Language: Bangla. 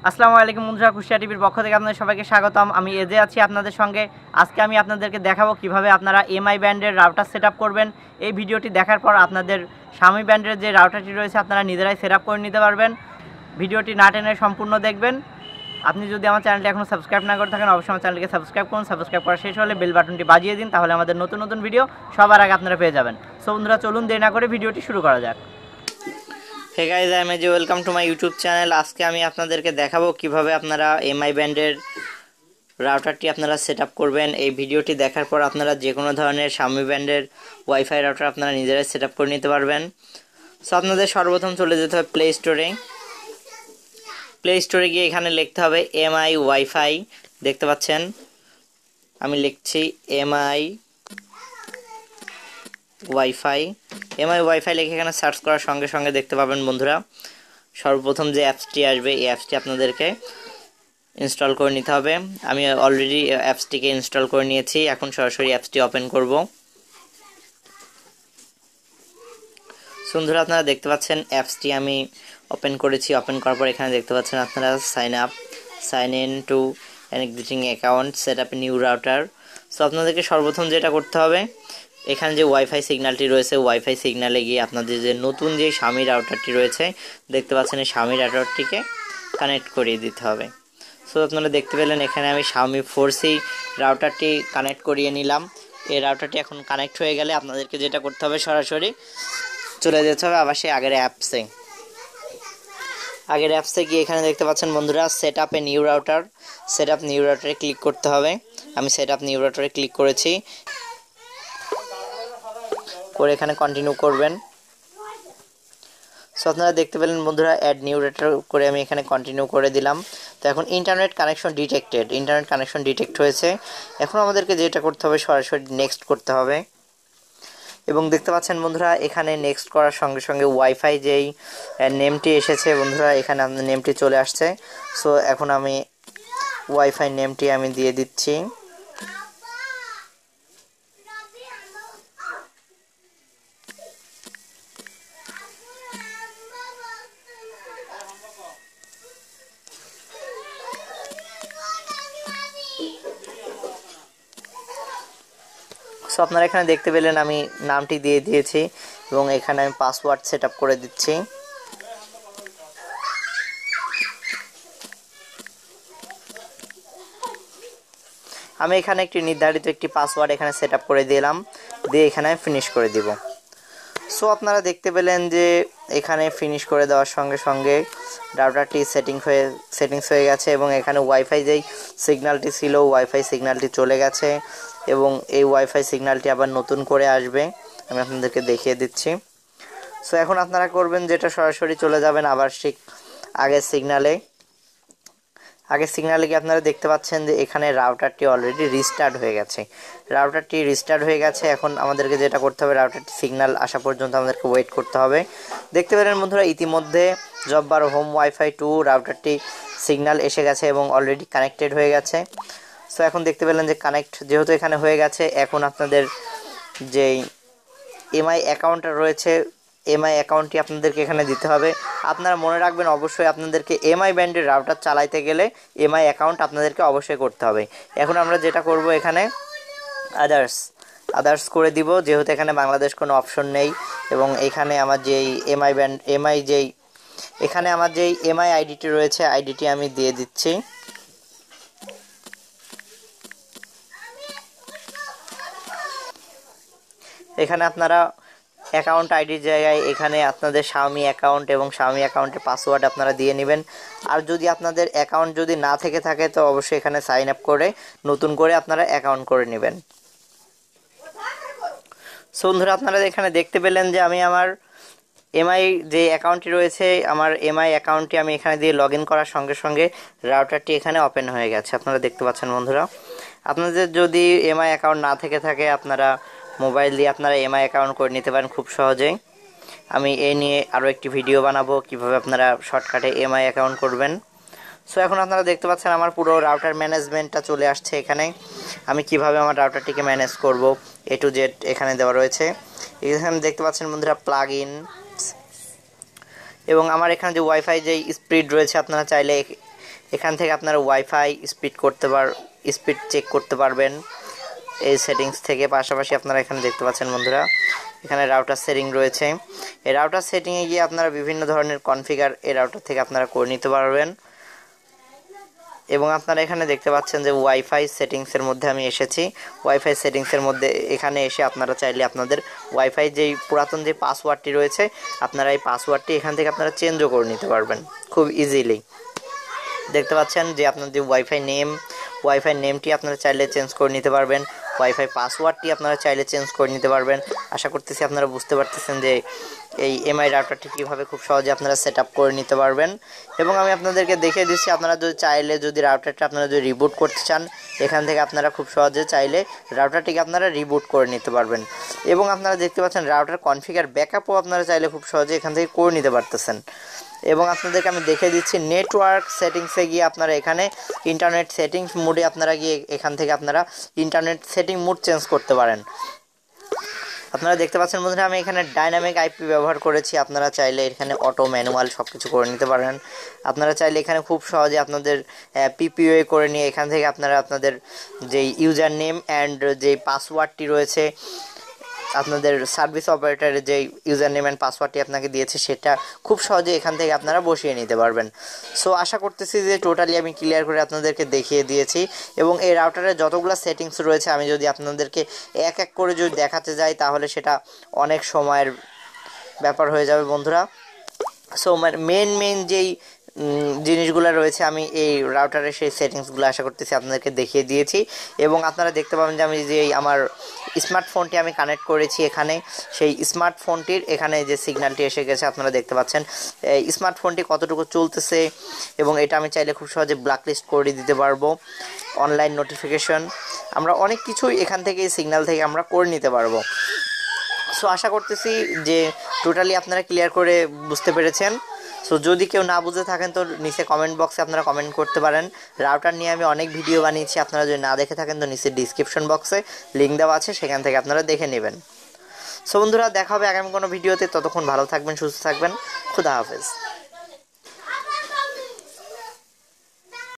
আসসালামু আলাইকুম বন্ধুরা, কুষ্টিয়া টিভির পক্ষ থেকে আপনাদের সবাইকে স্বাগতম। আমি এজে আছি আপনাদের সঙ্গে। আজকে আমি আপনাদেরকে দেখাবো কিভাবে আপনারা এমআই ব্যান্ডের রাউটার সেট করবেন। এই ভিডিওটি দেখার পর আপনাদের স্বামী ব্যান্ডের যে রাউটারটি রয়েছে আপনারা নিজেরাই সেট করে নিতে পারবেন। ভিডিওটি না টেনে সম্পূর্ণ দেখবেন। আপনি যদি আমার চ্যানেলটি এখনও সাবস্ক্রাইব না করে থাকেন অবশ্যই আমার চ্যানেলকে সাবস্ক্রাইব করুন। সাবস্ক্রাইব করা শেষ হলে বেল বাটনটি বাজিয়ে দিন, তাহলে আমাদের নতুন নতুন ভিডিও সবার আগে আপনারা পেয়ে যাবেন। সো বন্ধুরা, চলুন দেরি না করে ভিডিওটি শুরু করা যাক। Hey guys, I am AJ, welcome to my YouTube channel. আজকে আমি আপনাদেরকে দেখাবো কিভাবে আপনারা এমআই ব্যান্ডের রাউটারটি আপনারা সেট করবেন। এই ভিডিওটি দেখার পর আপনারা যে কোনো ধরনের স্বামী ব্যান্ডের ওয়াইফাই রাউটার আপনারা নিজেরাই সেট করে নিতে পারবেন। সো আপনাদের সর্বপ্রথম চলে যেতে হবে প্লে স্টোরে। প্লে স্টোরে গিয়ে এখানে লিখতে হবে এমআই ওয়াইফাই। দেখতে পাচ্ছেন আমি লিখছি এমআই ওয়াইফাই। এমআই ওয়াইফাই লিখে এখানে সার্চ করার সঙ্গে সঙ্গে দেখতে পাবেন বন্ধুরা, সর্বপ্রথম যে অ্যাপসটি আসবে এই অ্যাপসটি আপনাদেরকে ইনস্টল করে নিতে হবে। আমি অলরেডি অ্যাপসটিকে ইনস্টল করে নিয়েছি। এখন সরাসরি অ্যাপসটি ওপেন করব। বন্ধুরা, আপনারা দেখতে পাচ্ছেন অ্যাপসটি আমি ওপেন করেছি। ওপেন করার পর এখানে দেখতে পাচ্ছেন আপনারা sign in to an existing account, set up new router. So আপনাদেরকে সর্বপ্রথম যেটা করতে হবে, এখানে যে ওয়াইফাই সিগন্যালটি রয়েছে ওয়াইফাই সিগন্যালে গিয়ে আপনাদের যে নতুন যে স্বামী রাউটারটি রয়েছে দেখতে পাচ্ছেন এই স্বামী রাউটারটিকে কানেক্ট করিয়ে দিতে হবে। সো আপনারা দেখতে পেলেন এখানে আমি স্বামী 4C রাউটারটি কানেক্ট করিয়ে নিলাম। এই রাউটারটি এখন কানেক্ট হয়ে গেলে আপনাদেরকে যেটা করতে হবে, সরাসরি চলে যেতে হবে আবার সেই আগের অ্যাপসে। গিয়ে এখানে দেখতে পাচ্ছেন বন্ধুরা set up a new router, set up new রাউটারে ক্লিক করতে হবে। আমি সেট আপ নিউ রাউটারে ক্লিক করেছি, করে এখানে কন্টিনিউ করবেন। সো আপনারা দেখতে পেলেন বন্ধুরা অ্যাড নিউ রাউটার করে আমি এখানে কন্টিনিউ করে দিলাম। তো এখন ইন্টারনেট কানেকশন ডিটেক্ট হয়েছে। এখন আমাদেরকে যেটা করতে হবে, সরাসরি নেক্সট করতে হবে। এবং দেখতে পাচ্ছেন বন্ধুরা এখানে নেক্সট করার সঙ্গে সঙ্গে ওয়াইফাই যেই নেমটি এসেছে বন্ধুরা, এখানে আপনার নেমটি চলে আসছে। সো এখন আমি ওয়াইফাই নেমটি আমি দিয়ে দিচ্ছি। সো আপনারা এখানে দেখতে পেলেন আমি নামটি দিয়ে দিয়েছি এবং এখানে আমি পাসওয়ার্ড সেট করে দিচ্ছি। আমি এখানে একটি নির্ধারিত একটি পাসওয়ার্ড এখানে সেট করে দিলাম, দিয়ে এখানে ফিনিশ করে দিব। সো আপনারা দেখতে পেলেন যে এখানে ফিনিশ করে দেওয়ার সঙ্গে সঙ্গে রাউটারটি সেটিংস হয়ে গেছে এবং এখানে ওয়াইফাই যেই সিগন্যালটি ছিল ওয়াইফাই সিগন্যালটি চলে গেছে এবং এই ওয়াইফাই সিগন্যালটি আবার নতুন করে আসবে। আমি আপনাদেরকে দেখিয়ে দিচ্ছি। সো এখন আপনারা করবেন যেটা, সরাসরি চলে যাবেন আবার ঠিক আগের সিগন্যালে গিয়ে আপনারা দেখতে পাচ্ছেন যে এখানে রাউটারটি অলরেডি রিস্টার্ট হয়ে গেছে। এখন আমাদেরকে যেটা করতে হবে, রাউটারটি সিগন্যাল আসা পর্যন্ত আমাদেরকে ওয়েট করতে হবে। দেখতে পেলেন বন্ধুরা ইতিমধ্যে জববার হোম ওয়াইফাই 2 রাউটারটি সিগন্যাল এসে গেছে এবং অলরেডি কানেক্টেড হয়ে গেছে। সো এখন দেখতে পেলেন যে কানেক্ট যেহেতু এখানে হয়ে গেছে, এখন আপনাদের যেই এমআই অ্যাকাউন্টটা রয়েছে এমআই অ্যাকাউন্টটি আপনাদেরকে এখানে দিতে হবে। আপনারা মনে রাখবেন অবশ্যই আপনাদেরকে এমআই ব্যান্ডের রাউটার চালাইতে গেলে এমআই অ্যাকাউন্ট আপনাদেরকে অবশ্যই করতে হবে। এখন আমরা যেটা করব, এখানে আদার্স করে দিব, যেহেতু এখানে বাংলাদেশ কোনো অপশন নেই। এবং এখানে আমার যেই এমআই আইডিটি রয়েছে আইডিটি আমি দিয়ে দিচ্ছি। এখানে আপনারা অ্যাকাউন্ট আইডির জায়গায় এখানে আপনাদের স্বামী অ্যাকাউন্ট এবং স্বামী অ্যাকাউন্টের পাসওয়ার্ড আপনারা দিয়ে নেবেন। আর যদি আপনাদের অ্যাকাউন্ট যদি না থেকে থাকে তো অবশ্যই এখানে সাইন আপ করে নতুন করে আপনারা অ্যাকাউন্ট করে নেবেন। সো বন্ধুরা, আপনারা এখানে দেখতে পেলেন যে আমি আমার এমআই যে অ্যাকাউন্টটি রয়েছে আমার এমআই অ্যাকাউন্টটি আমি এখানে দিয়ে লগ ইন করার সঙ্গে সঙ্গে রাউটারটি এখানে ওপেন হয়ে গেছে। আপনারা দেখতে পাচ্ছেন বন্ধুরা, আপনাদের যদি এমআই অ্যাকাউন্ট না থেকে থাকে আপনারা মোবাইল দিয়ে আপনারা এমআই অ্যাকাউন্ট করে নিতে পারেন খুব সহজেই। আমি এই নিয়ে আরও একটি ভিডিও বানাবো কিভাবে আপনারা শর্টকাটে এমআই অ্যাকাউন্ট করবেন। সো এখন আপনারা দেখতে পাচ্ছেন আমার পুরো রাউটার ম্যানেজমেন্টটা চলে আসছে এখানে। আমি কিভাবে আমার রাউটারটিকে ম্যানেজ করব A to Z এখানে দেওয়া রয়েছে। এখানে দেখতে পাচ্ছেন বন্ধুরা প্লাগ ইন, এবং আমার এখানে যে ওয়াইফাই যে স্পিড রয়েছে আপনারা চাইলে এখান থেকে আপনারা ওয়াইফাই স্পিড চেক করতে পারবেন এই সেটিংস থেকে। পাশাপাশি আপনারা এখানে দেখতে পাচ্ছেন বন্ধুরা, এখানে রাউটার সেটিং রয়েছে। এই রাউটার সেটিংয়ে গিয়ে আপনারা বিভিন্ন ধরনের কনফিগার এই রাউটার থেকে আপনারা করে নিতে পারবেন। এবং আপনারা এখানে দেখতে পাচ্ছেন যে ওয়াইফাই সেটিংসের মধ্যে আমি এসেছি। ওয়াইফাই সেটিংসের মধ্যে এখানে এসে আপনারা চাইলে আপনাদের ওয়াইফাই যেই পুরাতন যে পাসওয়ার্ডটি রয়েছে, আপনারা এই পাসওয়ার্ডটি এখান থেকে আপনারা চেঞ্জও করে নিতে পারবেন খুব ইজিলি। দেখতে পাচ্ছেন যে আপনাদের ওয়াইফাই নেমটি আপনারা চাইলে চেঞ্জ করে নিতে পারবেন, ওয়াইফাই পাসওয়ার্ডটি আপনারা চাইলে চেঞ্জ করে নিতে পারবেন। আশা করতেছি আপনারা বুঝতে পারতেছেন যে এই এমআই রাউটারটি কীভাবে খুব সহজে আপনারা সেট আপ করে নিতে পারবেন। এবং আমি আপনাদেরকে দেখিয়ে দিচ্ছি, আপনারা যদি রাউটারটা আপনারা যদি রিবুট করতে চান, এখান থেকে আপনারা খুব সহজে চাইলে রাউটারটিকে আপনারা রিবুট করে নিতে পারবেন। এবং আপনারা দেখতে পাচ্ছেন রাউটার কনফিগার ব্যাকআপও আপনারা চাইলে খুব সহজে এখান থেকে করে নিতে পারতেছেন। এবং আপনাদেরকে আমি দেখে দিচ্ছি নেটওয়ার্ক সেটিংসে গিয়ে আপনারা এখানে ইন্টারনেট সেটিংস মোডে আপনারা গিয়ে এখান থেকে আপনারা ইন্টারনেট সেটিং মোড চেঞ্জ করতে পারেন। আপনারা দেখতে পাচ্ছেন বন্ধুরা, আমি এখানে ডাইনামিক আইপি ব্যবহার করেছি। আপনারা চাইলে এখানে অটো ম্যানুয়াল সব কিছু করে নিতে পারেন। আপনারা চাইলে এখানে খুব সহজে আপনাদের পিপিওএ করে নিয়ে এখান থেকে আপনারা আপনাদের যেই ইউজার নেম অ্যান্ড যেই পাসওয়ার্ডটি রয়েছে, আপনাদের সার্ভিস অপারেটরের যে ইউজার নেম অ্যান্ড পাসওয়ার্ডটি আপনাকে দিয়েছে, সেটা খুব সহজে এখান থেকে আপনারা বসিয়ে নিতে পারবেন। সো আশা করতেছি যে টোটালি আমি ক্লিয়ার করে আপনাদেরকে দেখিয়ে দিয়েছি। এবং এই রাউটারের যতগুলো সেটিংস রয়েছে আমি যদি আপনাদেরকে এক এক করে যদি দেখাতে যাই তাহলে সেটা অনেক সময়ের ব্যাপার হয়ে যাবে বন্ধুরা। সো মেন যেই জিনিসগুলো রয়েছে আমি এই রাউটারের সেই সেটিংসগুলো আশা করতেছি আপনাদেরকে দেখিয়ে দিয়েছি। এবং আপনারা দেখতে পাবেন যে আমি যে আমার স্মার্টফোনটি আমি কানেক্ট করেছি এখানে, সেই স্মার্টফোনটির এখানে যে সিগন্যালটি এসে গেছে আপনারা দেখতে পাচ্ছেন স্মার্টফোনটি কতটুকু চলতেছে। এবং এটা আমি চাইলে খুব সহজে ব্ল্যাকলিস্ট করে দিতে পারবো, অনলাইন নোটিফিকেশন, আমরা অনেক কিছুই এখান থেকে এই সিগন্যাল থেকে আমরা করে নিতে পারবো। সো আশা করতেছি যে টোটালি আপনারা ক্লিয়ার করে বুঝতে পেরেছেন। সো যদি কেউ না বুঝে থাকেন তো নিচে কমেন্ট বক্সে আপনারা কমেন্ট করতে পারেন। রাউটার নিয়ে আমি অনেক ভিডিও বানিয়েছি, আপনারা যদি না দেখে থাকেন তো নিচে ডিসক্রিপশন বক্সে লিঙ্ক দেওয়া আছে, সেখান থেকে আপনারা দেখে নেবেন। সো বন্ধুরা, দেখা হবে আগামী কোনো ভিডিওতে। ততক্ষণ ভালো থাকবেন, সুস্থ থাকবেন। খুদা হাফেজ।